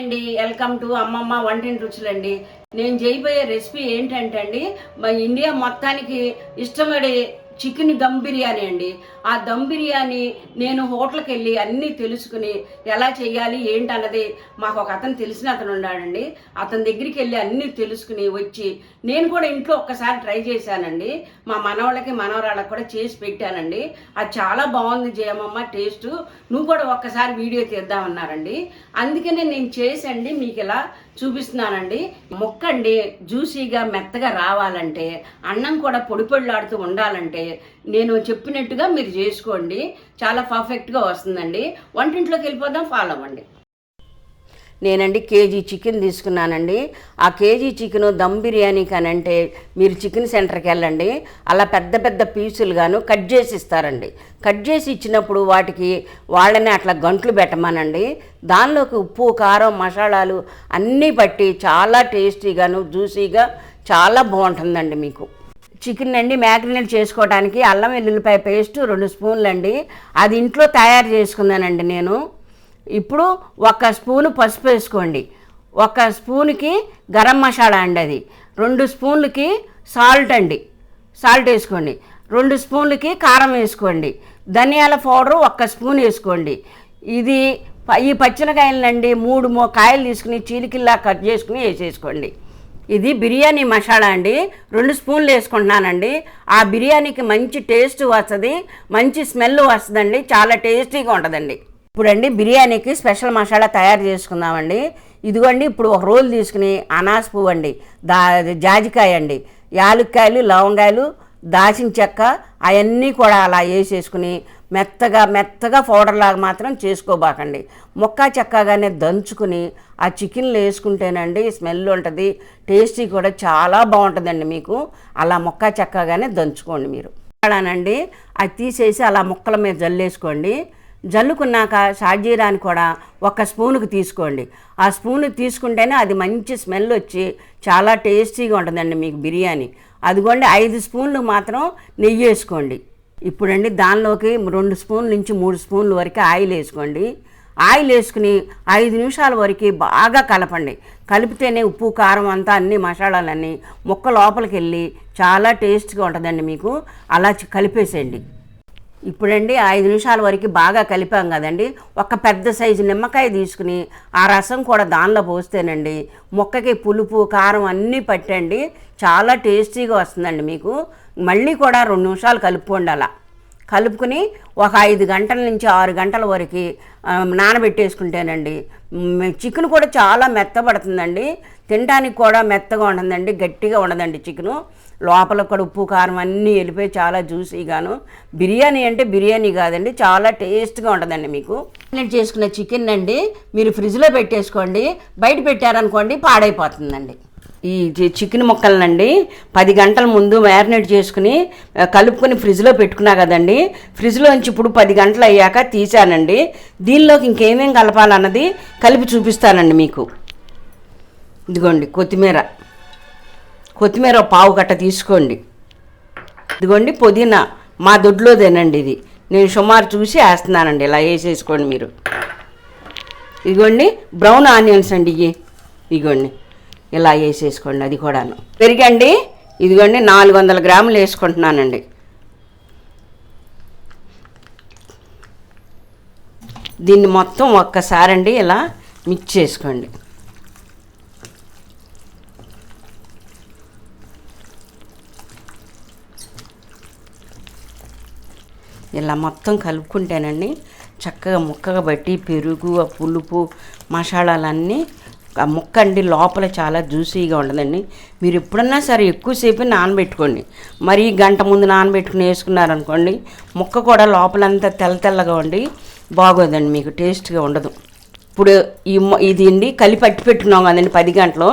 అండి welcome to అమ్మమ్మ వంటింటి రుచులండి. నేను చేయబోయే రెసిపీ ఏంటంటే అండి, మా ఇండియా మొత్తానికి ఇష్టపడే చికెన్ దమ్ బిర్యానీ అండి. ఆ దమ్ బిర్యానీ నేను హోటల్కి వెళ్ళి అన్నీ తెలుసుకుని ఎలా చేయాలి ఏంటి అన్నది మాకు ఒక అతను తెలిసిన అతను ఉన్నాడండి. అతని దగ్గరికి వెళ్ళి అన్నీ తెలుసుకుని వచ్చి నేను కూడా ఇంట్లో ఒక్కసారి ట్రై చేశానండి. మా మనవాళ్ళకి మనవరాళ్ళకి కూడా చేసి పెట్టానండి. అది చాలా బాగుంది జయమమ్మ టేస్ట్, నువ్వు కూడా ఒక్కసారి వీడియో తీద్దామన్నారండి. అందుకనే నేను చేసండి మీకు ఇలా చూపిస్తున్నానండి. ముక్క అండి జ్యూసీగా మెత్తగా రావాలంటే, అన్నం కూడా పొడి పొడిలాడుతూ ఉండాలంటే నేను చెప్పినట్టుగా మీరు చేసుకోండి, చాలా పర్ఫెక్ట్గా వస్తుందండి. వంటింట్లోకి వెళ్ళిపోదాం, ఫాలో అవ్వండి. నేనండి కేజీ చికెన్ తీసుకున్నానండి. ఆ కేజీ చికెను దమ్ బిర్యానీ కానంటే మీరు చికెన్ సెంటర్కి వెళ్ళండి, అలా పెద్ద పెద్ద పీసులుగాను కట్ చేసి ఇస్తారండి. కట్ చేసి ఇచ్చినప్పుడు వాటికి వాళ్ళని అట్లా గంట్లు పెట్టమనండి. దానిలోకి ఉప్పు కారం మసాలాలు అన్నీ పట్టి చాలా టేస్టీగాను జ్యూసీగా చాలా బాగుంటుందండి. మీకు చికెన్ అండి మ్యాగ్రినేట్ చేసుకోవడానికి అల్లం వెల్లుల్లిపాయ పేస్ట్ 2 స్పూన్లు అండి. అది ఇంట్లో తయారు చేసుకున్నానండి నేను. ఇప్పుడు 1 స్పూను పసుపు వేసుకోండి, 1 స్పూన్కి గరం మసాలా అండి, అది 2 స్పూన్లకి సాల్ట్ అండి, సాల్ట్ వేసుకోండి, 2 స్పూన్లకి కారం వేసుకోండి, ధనియాల పౌడరు 1 స్పూన్ వేసుకోండి. ఈ పచ్చిమిరకాయలండి 3 కాయలు తీసుకుని చీలికిల్లా కట్ చేసుకుని వేసేసుకోండి. ఇది బిర్యానీ మసాలా అండి, 2 స్పూన్లు వేసుకుంటున్నానండి. ఆ బిర్యానీకి మంచి టేస్ట్ వస్తుంది, మంచి స్మెల్ వస్తుందండి, చాలా టేస్టీగా ఉంటుందండి. ఇప్పుడండి బిర్యానీకి స్పెషల్ మసాలా తయారు చేసుకుందామండి. ఇదిగోండి ఇప్పుడు ఒక రోల్ తీసుకుని అనాస పువ్వు అండి, జాజికాయ అండి, యాలక్కాయలు లవంగాయలు దాచిన చెక్క అవన్నీ కూడా అలా వేసేసుకుని మెత్తగా పౌడర్లాగా మాత్రం చేసుకోబాకండి. ముక్క చెక్కగానే దంచుకుని ఆ చికెన్లో వేసుకుంటేనండి స్మెల్ ఉంటుంది, టేస్టీ కూడా చాలా బాగుంటుందండి. మీకు అలా ముక్క చెక్కగానే దంచుకోండి. మీరు అలానండి అది తీసేసి అలా ముక్కల మీద జల్లేసుకోండి. జల్లుకున్నాక షాజీరాని కూడా 1 స్పూన్కి తీసుకోండి. ఆ స్పూన్ తీసుకుంటేనే అది మంచి స్మెల్ వచ్చి చాలా టేస్టీగా ఉంటుందండి మీకు బిర్యానీ. అదిగోండి 5 స్పూన్లు మాత్రం నెయ్యి వేసుకోండి. ఇప్పుడండి దానిలోకి 2 స్పూన్ల నుంచి 3 స్పూన్ల వరకు ఆయిల్ వేసుకోండి. ఆయిల్ వేసుకుని 5 నిమిషాల వరకు బాగా కలపండి. కలిపితేనే ఉప్పు కారం అంతా అన్ని మసాలాలన్నీ ముక్క లోపలికి వెళ్ళి చాలా టేస్ట్గా ఉంటుందండి మీకు. అలా కలిపేసేయండి. ఇప్పుడండి 5 నిమిషాల వరకు బాగా కలిపాం కదండి, ఒక పెద్ద సైజు నిమ్మకాయ తీసుకుని ఆ రసం కూడా దానిలో పోస్తేనండి ముక్కకి పులుపు కారం అన్నీ పట్టండి, చాలా టేస్టీగా వస్తుందండి మీకు. మళ్ళీ కూడా 2 నిమిషాలు కలుపుకోండి. అలా కలుపుకుని ఒక 5 గంటల నుంచి 6 గంటల వరకు నానబెట్టేసుకుంటేనండి చికెన్ కూడా చాలా మెత్తబడుతుందండి, తినడానికి కూడా మెత్తగా ఉంటుందండి, గట్టిగా ఉండదండి చికెను. లోపల కూడా ఉప్పు కారం అన్నీ వెళ్ళిపోయి చాలా జ్యూసీగాను. బిర్యానీ అంటే బిర్యానీ కాదండి, చాలా టేస్ట్గా ఉంటుందండి. మీకు మ్యారినేట్ చేసుకున్న చికెన్ అండి మీరు ఫ్రిడ్జ్లో పెట్టేసుకోండి, బయట పెట్టారనుకోండి పాడైపోతుందండి. ఈ చికెన్ ముక్కలనండి 10 గంటల ముందు మ్యారినేట్ చేసుకుని కలుపుకొని ఫ్రిడ్జ్లో పెట్టుకున్నా కదండి, ఫ్రిడ్జ్లోంచి ఇప్పుడు 10 గంటలు అయ్యాక తీసానండి. దీనిలోకి ఇంకేమేం కలపాలన్నది కలిపి చూపిస్తానండి మీకు. ఇదిగోండి కొత్తిమీర పావు కట్ట తీసుకోండి. ఇదిగోండి పుదీనా మా దొడ్లోదేనండి, ఇది నేను సుమారు చూసి వేస్తున్నానండి, ఇలా వేసేసుకోండి మీరు. ఇదిగోండి బ్రౌన్ ఆనియన్స్ అండి, ఇదిగోండి ఇలా వేసేసుకోండి. అది కూడాను పెరిగండి, ఇదిగోండి 400 గ్రాములు వేసుకుంటున్నానండి. దీన్ని మొత్తం ఒక్కసారండి ఇలా మిక్స్ చేసుకోండి. ఇలా మొత్తం కలుపుకుంటేనండి చక్కగా ముక్కగా బట్టి పెరుగు ఆ పులుపు మసాలాలన్నీ ఆ ముక్క అండి లోపల చాలా జ్యూసీగా ఉంటుందండి. మీరు ఎప్పుడన్నా సరే ఎక్కువసేపు నానబెట్టుకోండి, మరి గంట ముందు నానబెట్టుకుని వేసుకున్నారనుకోండి ముక్క కూడా లోపలంతా తెల్లగా ఉండి బాగోదండి, మీకు టేస్ట్గా ఉండదు. ఇప్పుడు ఇది అండి కలిపి పట్టి పెట్టుకున్నాం కదండి 10 గంటలు,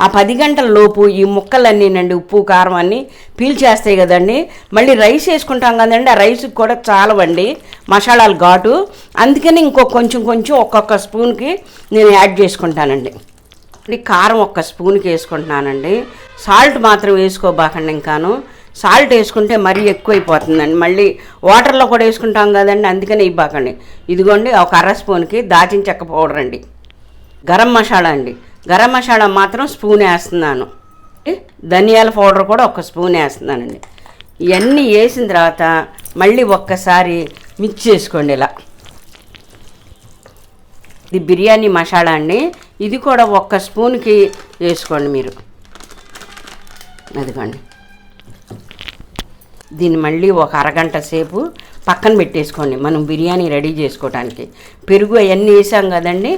ఆ 10 గంటల లోపు ఈ ముక్కలన్నీనండి ఉప్పు కారం అన్నీ పీల్చేస్తాయి కదండి. మళ్ళీ రైస్ వేసుకుంటాం కదండి, ఆ రైస్కి కూడా చాలవండి మసాలాలు ఘాటు, అందుకని కొంచెం ఒక్కొక్క స్పూన్కి నేను యాడ్ చేసుకుంటానండి. కారం 1 స్పూన్కి వేసుకుంటున్నానండి. సాల్ట్ మాత్రం వేసుకోబాకండి, ఇంకాను సాల్ట్ వేసుకుంటే మరీ ఎక్కువైపోతుందండి, మళ్ళీ వాటర్లో కూడా వేసుకుంటాం కదండి, అందుకని ఇవ్వకండి. ఇదిగోండి ఒక 1/2 స్పూన్కి దాచిన చెక్క పౌడర్ అండి, గరం మసాలా అండి. గరం మసాలా మాత్రం స్పూన్ వేస్తున్నాను. ధనియాల పౌడర్ కూడా ఒక స్పూన్ వేస్తున్నానండి. ఇవన్నీ వేసిన తర్వాత మళ్ళీ ఒక్కసారి మిక్స్ చేసుకోండి ఇలా. ఇది బిర్యానీ మసాలా అండి. ఇది కూడా ఒక్క స్పూన్కి వేసుకోండి మీరు. అదిగోండి. దీన్ని మళ్ళీ ఒక అరగంట సేపు పక్కన పెట్టేసుకోండి మనం బిర్యానీ రెడీ చేసుకోవడానికి. పెరుగు అవన్నీ వేసాం కదండి,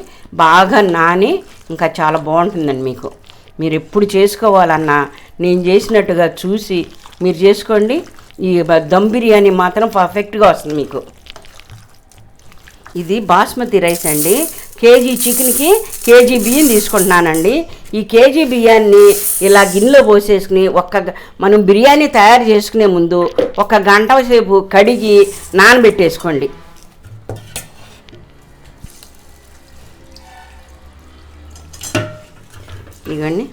బాగా నాని ఇంకా చాలా బాగుంటుందండి మీకు. మీరు ఎప్పుడు చేసుకోవాలన్నా నేను చేసినట్టుగా చూసి మీరు చేసుకోండి. ఈ దమ్ బిర్యానీ మాత్రం పర్ఫెక్ట్గా వస్తుంది మీకు. ఇది బాస్మతి రైస్ అండి. కేజీ చికెన్కి కేజీ బియ్యం తీసుకుంటున్నానండి. ఈ కేజీ బియ్యాన్ని ఇలా గిన్నెలో పోసేసుకుని మనం బిర్యానీ తయారు చేసుకునే ముందు 1 గంట సేపు కడిగి నానబెట్టేసుకోండి. ఇవన్నీ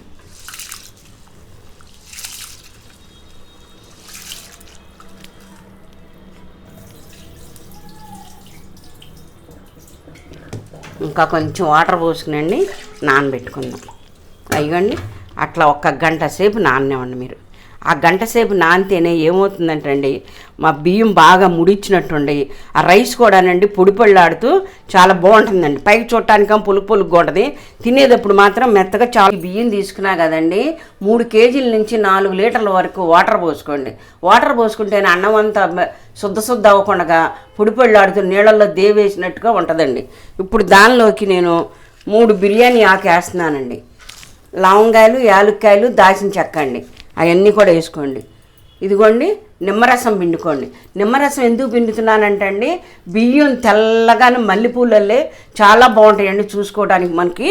ఇంకా కొంచెం వాటర్ పోసుకునండి నానబెట్టుకుందాం. అయ్యండి అట్లా 1 గంట సేపు నాననివ్వండి మీరు. ఆ గంట సేపు నానితేనే ఏమవుతుందంటే అండి, మా బియ్యం బాగా ముడిచ్చినట్టుండి ఆ రైస్ కూడానండి పొడి పొళ్ళాడుతూ చాలా బాగుంటుందండి. పైకి చూడటానికేమో పులుపుగా ఉంటుంది, తినేటప్పుడు మాత్రం మెత్తగా చాలా. బియ్యం తీసుకున్నా కదండి, 3 కేజీల నుంచి 4 లీటర్ల వరకు వాటర్ పోసుకోండి. వాటర్ పోసుకుంటేనే అన్నం అంతా శుద్ధ అవ్వకుండా పొడి పొళ్ళాడుతూ నీళ్ళల్లో దేవేసినట్టుగా ఉంటుందండి. ఇప్పుడు దానిలోకి నేను 3 బిర్యానీ ఆకు వేస్తున్నానండి. లవంగాయలు, యాలక్కాయలు, దాల్చిన చెక్క అండి, అవన్నీ కూడా వేసుకోండి. ఇదిగోండి నిమ్మరసం పిండుకోండి. నిమ్మరసం ఎందుకు పిండుతున్నానంటే అండి, బియ్యం తెల్లగానే మల్లెపూలల్లే చాలా బాగుంటాయండి చూసుకోవడానికి మనకి.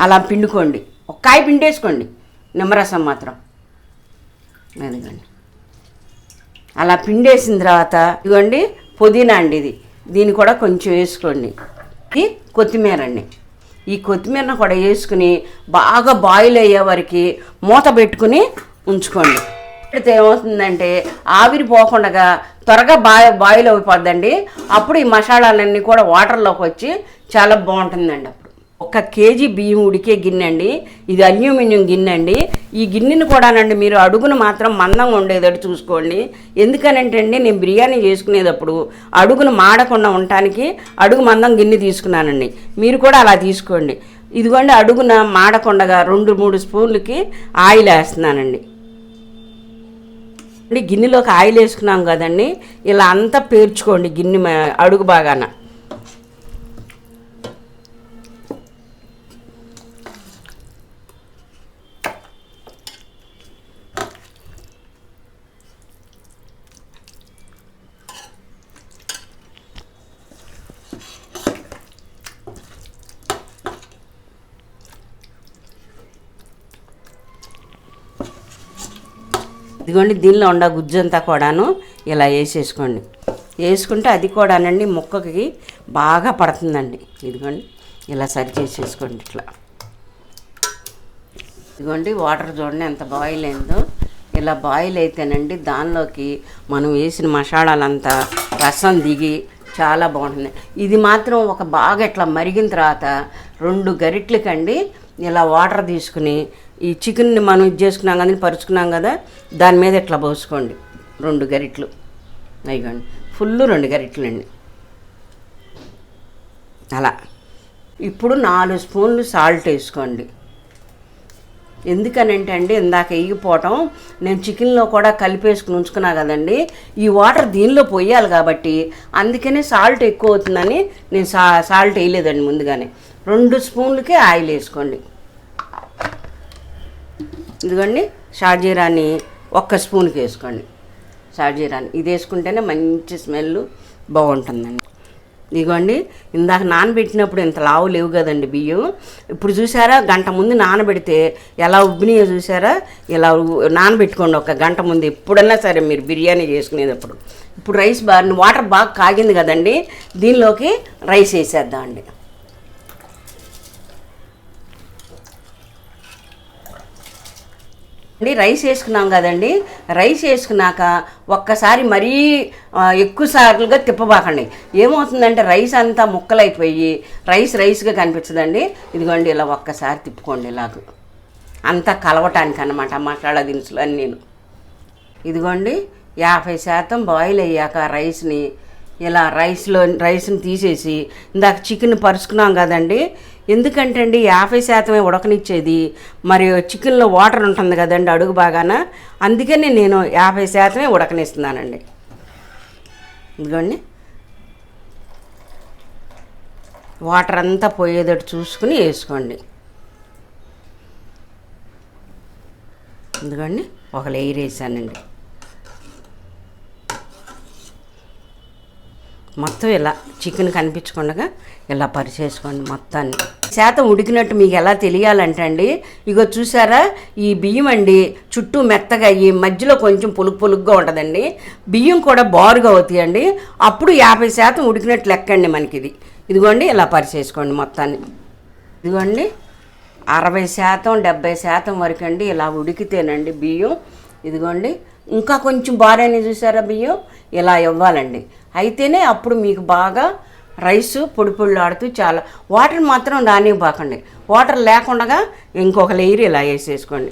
అలా పిండుకోండి. 1 కాయ పిండేసుకోండి నిమ్మరసం మాత్రం. అదిగోండి అలా పిండేసిన తర్వాత ఇదిగోండి పుదీనా అండి, దీన్ని కూడా కొంచెం వేసుకోండి. ఇది కొత్తిమీర అండి. ఈ కొత్తిమీరను కూడా వేసుకుని బాగా బాయిల్ అయ్యే వరకు మూత పెట్టుకుని ఉంచుకోండి. పెడితే ఏమవుతుందంటే ఆవిరి పోకుండా త్వరగా బాయిల్ అయిపోద్దండి. అప్పుడు ఈ మసాలాలన్నీ కూడా వాటర్లోకి వచ్చి చాలా బాగుంటుందండి. అప్పుడు 1 కేజీ బియ్యం ఉడికే గిన్నె అండి. ఇది అల్యూమినియం గిన్నె అండి. ఈ గిన్నెను కూడానండి మీరు అడుగును మాత్రం మందంగా ఉండేటట్టు చూసుకోండి. ఎందుకనంటే అండి, నేను బిర్యానీ చేసుకునేటప్పుడు అడుగును మాడకుండా ఉండటానికి అడుగు మందం గిన్నె తీసుకున్నానండి. మీరు కూడా అలా తీసుకోండి. ఇదిగోండి అడుగున మాడకుండా 2-3 స్పూన్లకి ఆయిల్ వేస్తున్నానండి. గిన్నెలోకి ఆయిల్ వేసుకున్నాం కదండి, ఇలా అంతా పేర్చుకోండి గిన్నె అడుగు బాగాన. ఇదిగోండి దీనిలో ఉండ గుజ్జంతా కూడాను ఇలా వేసేసుకోండి. వేసుకుంటే అది కూడానండి ముక్కకి బాగా పడుతుందండి. ఇదిగోండి ఇలా సరి చేసేసుకోండి ఇట్లా. ఇదిగోండి వాటర్ చూడండి ఎంత బాయిల్ అయిందో. ఇలా బాయిల్ అయితేనండి దానిలోకి మనం వేసిన మసాలాలంతా రసం దిగి చాలా బాగుంటుంది. ఇది మాత్రం బాగా ఇట్లా మరిగిన తర్వాత 2 గరిటెలకండి ఇలా వాటర్ తీసుకుని ఈ చికెన్ని మనం ఇది చేసుకున్నాం కదా, పరుచుకున్నాం కదా, దాని మీద ఇట్లా పోసుకోండి 2 గరిటెలు. అయిగోండి ఫుల్ 2 గరిటెలు అండి అలా. ఇప్పుడు 4 స్పూన్లు సాల్ట్ వేసుకోండి. ఎందుకనంటే అండి ఇందాక వేగిపోవటం నేను చికెన్లో కూడా కలిపేసుకుని ఉంచుకున్నా కదండి, ఈ వాటర్ దీనిలో పోయాలి కాబట్టి అందుకనే సాల్ట్ ఎక్కువ అవుతుందని నేను సాల్ట్ వేయలేదండి ముందుగానే. 2 స్పూన్లకే ఆయిల్ వేసుకోండి. ఇదిగోండి షాజీరాని 1 స్పూన్కి వేసుకోండి. షాజీరాని ఇది వేసుకుంటేనే మంచి స్మెల్ బాగుంటుందండి. ఇదిగోండి ఇందాక నానబెట్టినప్పుడు ఇంత లావు లేవు కదండి బియ్యం. ఇప్పుడు చూసారా గంట ముందు నానబెడితే ఎలా ఉబ్బినాయో చూసారా. ఇలా నానబెట్టుకోండి 1 గంట ముందు ఎప్పుడన్నా సరే మీరు బిర్యానీ చేసుకునేటప్పుడు. ఇప్పుడు రైస్ వాటర్ బాగా కాగింది కదండి, దీనిలోకి రైస్ వేసేద్దామండి. అండి రైస్ వేసుకున్నాం కదండి. రైస్ వేసుకున్నాక ఒక్కసారి మరీ ఎక్కువ సార్లుగా తిప్పబాకండి. ఏమవుతుందంటే రైస్ అంతా ముక్కలైపోయి రైస్గా కనిపించదండి. ఇదిగోండి ఇలా ఒక్కసారి తిప్పుకోండి, ఇలాగ అంతా కలవటానికి అన్నమాట మసాలా దినుసులు అని. నేను ఇదిగోండి 50% బాయిల్ అయ్యాక రైస్ని ఇలా రైస్ని తీసేసి ఇందాక చికెన్ పరుచుకున్నాం కదండి. ఎందుకంటే అండి 50% ఉడకనిచ్చేది, మరి చికెన్లో వాటర్ ఉంటుంది కదండి అడుగు బాగాన, అందుకని నేను 50% ఉడకనిస్తున్నానండి. ఇదిగోండి వాటర్ అంతా పోయేటట్టు చూసుకుని వేసుకోండి. ఇదిగోండి ఒక లేయర్ వేసానండి. మొత్తం ఇలా చికెన్ కనిపించకుండా ఇలా పరిచేసుకోండి మొత్తాన్ని. శాతం ఉడికినట్టు మీకు ఎలా తెలియాలంటే అండి, ఇగో చూసారా ఈ బియ్యం అండి చుట్టూ మెత్తగా అయ్యి మధ్యలో కొంచెం పులుగ్గా ఉంటుందండి. బియ్యం కూడా బారుగా అవుతాయండి. అప్పుడు 50% ఉడికినట్టు లెక్కండి మనకి ఇది. ఇదిగోండి ఇలా పరిచేసుకోండి మొత్తాన్ని. ఇదిగోండి 60% 70% వరకు అండి ఇలా ఉడికితేనండి బియ్యం. ఇదిగోండి ఇంకా కొంచెం బారైన చూసారా బియ్యం, ఇలా ఇవ్వాలండి. అయితేనే అప్పుడు మీకు బాగా రైసు పొడి చాలా. వాటర్ మాత్రం రానివ్వకండి. వాటర్ లేకుండా ఇంకొక లేయర్ ఇలా వేసేసుకోండి.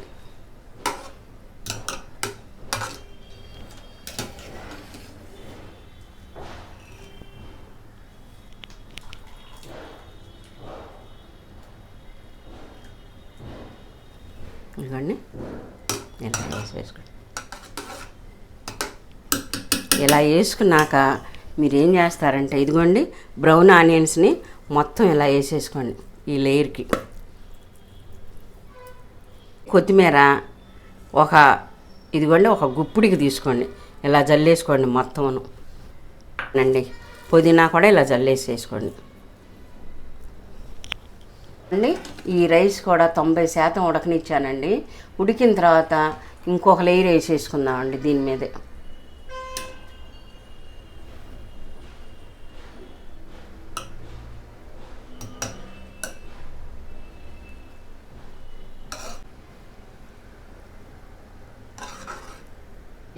ఇదిగోండి ఇలా వేసేసుకోండి. ఇలా వేసుకున్నాక మీరు ఏం చేస్తారంటే ఇదిగోండి బ్రౌన్ ఆనియన్స్ని మొత్తం ఇలా వేసేసుకోండి ఈ లేయర్కి. కొత్తిమీర ఇదిగోండి ఒక గుప్పిడికి తీసుకోండి, ఇలా జల్లేసుకోండి మొత్తం అండి. పుదీనా కూడా ఇలా జల్లేసేసుకోండి అండి. ఈ రైస్ కూడా 90% ఉడకనిచ్చానండి. ఉడికిన తర్వాత ఇంకొక లేయర్ వేసేసుకుందామండి దీని మీదే.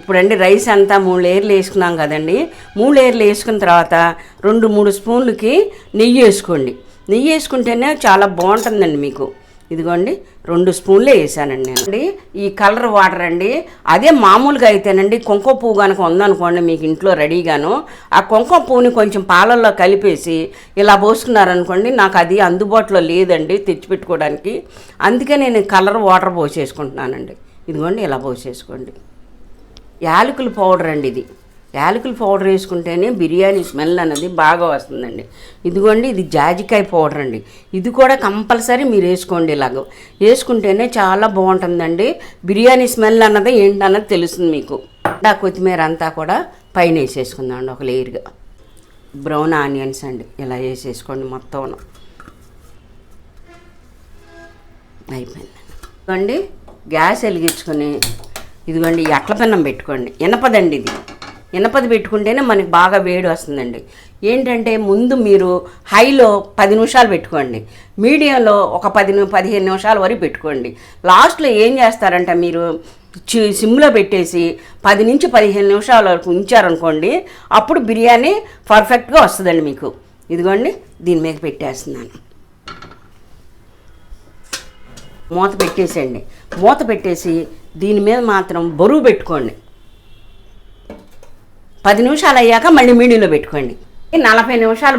ఇప్పుడండి రైస్ అంతా 3 లేయర్లు వేసుకున్నాం కదండి. 3 లేయర్లు వేసుకున్న తర్వాత 2-3 స్పూన్లకి నెయ్యి వేసుకోండి. నెయ్యి వేసుకుంటేనే చాలా బాగుంటుందండి మీకు. ఇదిగోండి 2 స్పూన్లే వేసానండి నేను. ఈ కలర్ వాటర్ అండి, అదే మామూలుగా అయితేనండి కుంకుమ పువ్వు కనుక ఉందనుకోండి మీకు ఇంట్లో రెడీగాను, ఆ కుంకుమ పువ్వుని కొంచెం పాలల్లో కలిపేసి ఇలా పోసుకున్నారనుకోండి. నాకు అది అందుబాటులో లేదండి తెచ్చిపెట్టుకోవడానికి, అందుకే నేను కలర్ వాటర్ పోసేసుకుంటున్నానండి. ఇదిగోండి ఇలా పోసేసుకోండి. యాలకుల పౌడర్ అండి ఇది. యాలకుల పౌడర్ వేసుకుంటేనే బిర్యానీ స్మెల్ అన్నది బాగా వస్తుందండి. ఇదిగోండి ఇది జాజికాయ పౌడర్ అండి. ఇది కూడా కంపల్సరీ మీరు వేసుకోండి. ఇలాగ వేసుకుంటేనే చాలా బాగుంటుందండి. బిర్యానీ స్మెల్ అన్నది ఏంటన్నది తెలుస్తుంది మీకు. ఆ కొత్తిమీర అంతా కూడా పైన వేసేసుకుందామండి ఒక లేయర్గా. బ్రౌన్ ఆనియన్స్ అండి ఇలా వేసేసుకోండి మొత్తం. అయిపోయిందండి. ఇదిగోండి గ్యాస్ వెలిగించుకొని ఇదిగోండి ఈ అట్ల పెన్నం పెట్టుకోండి. ఇనపదండి ఇది. ఇనపది పెట్టుకుంటేనే మనకి బాగా వేడి వస్తుందండి. ఏంటంటే ముందు మీరు హైలో 10 నిమిషాలు పెట్టుకోండి, మీడియంలో ఒక 10-15 నిమిషాల వరకు పెట్టుకోండి. లాస్ట్లో ఏం చేస్తారంటే మీరు సిమ్లో పెట్టేసి 10-15 నిమిషాల వరకు ఉంచారనుకోండి, అప్పుడు బిర్యానీ పర్ఫెక్ట్గా వస్తుందండి మీకు. ఇదిగోండి దీని మీద పెట్టేస్తున్నాను. మూత పెట్టేసేయండి. మూత పెట్టేసి దీని మీద మాత్రం బరువు పెట్టుకోండి. 10 నిమిషాలు అయ్యాక మళ్ళీ మీడియంలో పెట్టుకోండి. 40 నిమిషాలు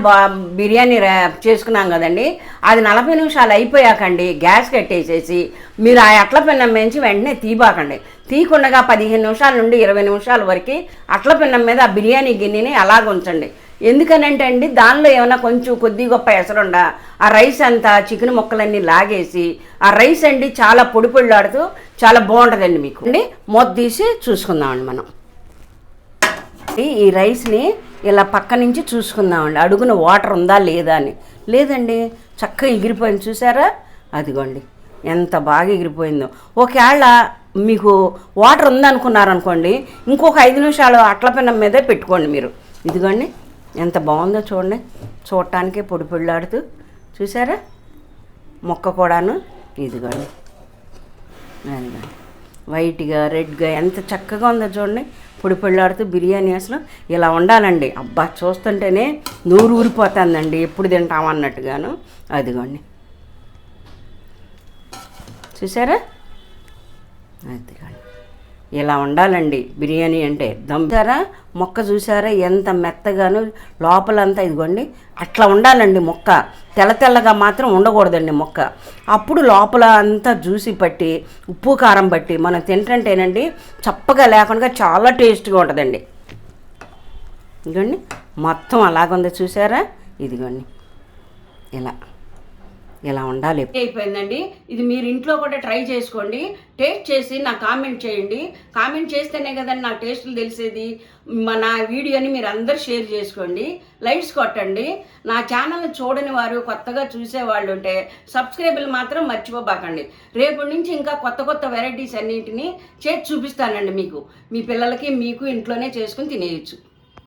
బిర్యానీ చేసుకున్నాం కదండి, అది 40 నిమిషాలు అయిపోయాకండి గ్యాస్ కట్టేసేసి మీరు ఆ అట్ల పెన్నం నుంచి వెంటనే తీయబాకండి. తీయకుండా 15 నిమిషాల నుండి 20 నిమిషాల వరకు అట్ల పెన్నం మీద ఆ బిర్యానీ గిన్నెని అలాగ ఉంచండి. ఎందుకనంటే అండి దానిలో ఏమైనా కొంచెం కొద్ది గొప్ప ఎసరుండా ఆ రైస్ అంతా చికెన్ ముక్కలన్నీ లాగేసి ఆ రైస్ అండి చాలా పొడి పొడిలాడుతూ చాలా బాగుంటుందండి మీకు అండి. మూత తీసి చూసుకుందామండి మనం. ఈ రైస్ని ఇలా పక్క నుంచి చూసుకుందామండి అడుగున వాటర్ ఉందా లేదా అని. లేదండి చక్కగా ఎగిరిపోయింది చూసారా, అదిగోండి ఎంత బాగా ఎగిరిపోయిందో. ఒకవేళ మీకు వాటర్ ఉందనుకున్నారనుకోండి ఇంకొక 5 నిమిషాలు అట్ల పెన్నం మీదే పెట్టుకోండి మీరు. ఇదిగోండి ఎంత బాగుందో చూడండి, చూడటానికే పొడి పొడిలాడుతూ చూసారా ముక్క కూడాను. ఇదిగోండి అదిగోండి వైట్గా రెడ్గా ఎంత చక్కగా ఉందో చూడండి. పొడి పొళ్ళాడుతూ బిర్యానీ అసలు ఇలా ఉండాలండి. అబ్బా చూస్తుంటేనే నోరు ఊరిపోతుందండి, ఎప్పుడు తింటామన్నట్టుగాను. అదిగోండి చూసారా, అదిగోండి ఇలా ఉండాలండి బిర్యానీ అంటే. చూసారా మొక్క, చూసారా ఎంత మెత్తగాను లోపలంతా. ఇదిగోండి అట్లా ఉండాలండి మొక్క, తెల్ల తెల్లగా మాత్రం ఉండకూడదండి మొక్క. అప్పుడు లోపల అంతా జ్యూసి పట్టి ఉప్పు కారం పట్టి మనం తింటుంటేనండి చప్పగా లేకుండా చాలా టేస్ట్గా ఉంటుందండి. ఇదిగోండి మొత్తం అలాగుంది చూసారా. ఇదిగోండి ఇలా ఉండాలి. అయిపోయిందండి. ఇది మీరు ఇంట్లో కూడా ట్రై చేసుకోండి, టేస్ట్ చేసి నాకు కామెంట్ చేయండి. కామెంట్ చేస్తేనే కదండి నాకు టేస్ట్లు తెలిసేది. నా వీడియోని మీరు అందరు షేర్ చేసుకోండి, లైక్స్ కొట్టండి. నా ఛానల్ని చూడని వారు, కొత్తగా చూసేవాళ్ళు ఉంటే సబ్స్క్రైబులు మాత్రం మర్చిపోబాకండి. రేపటి నుంచి ఇంకా కొత్త కొత్త వెరైటీస్ అన్నింటినీ చేసి చూపిస్తానండి మీకు. మీ పిల్లలకి మీకు ఇంట్లోనే చేసుకుని తినేయచ్చు.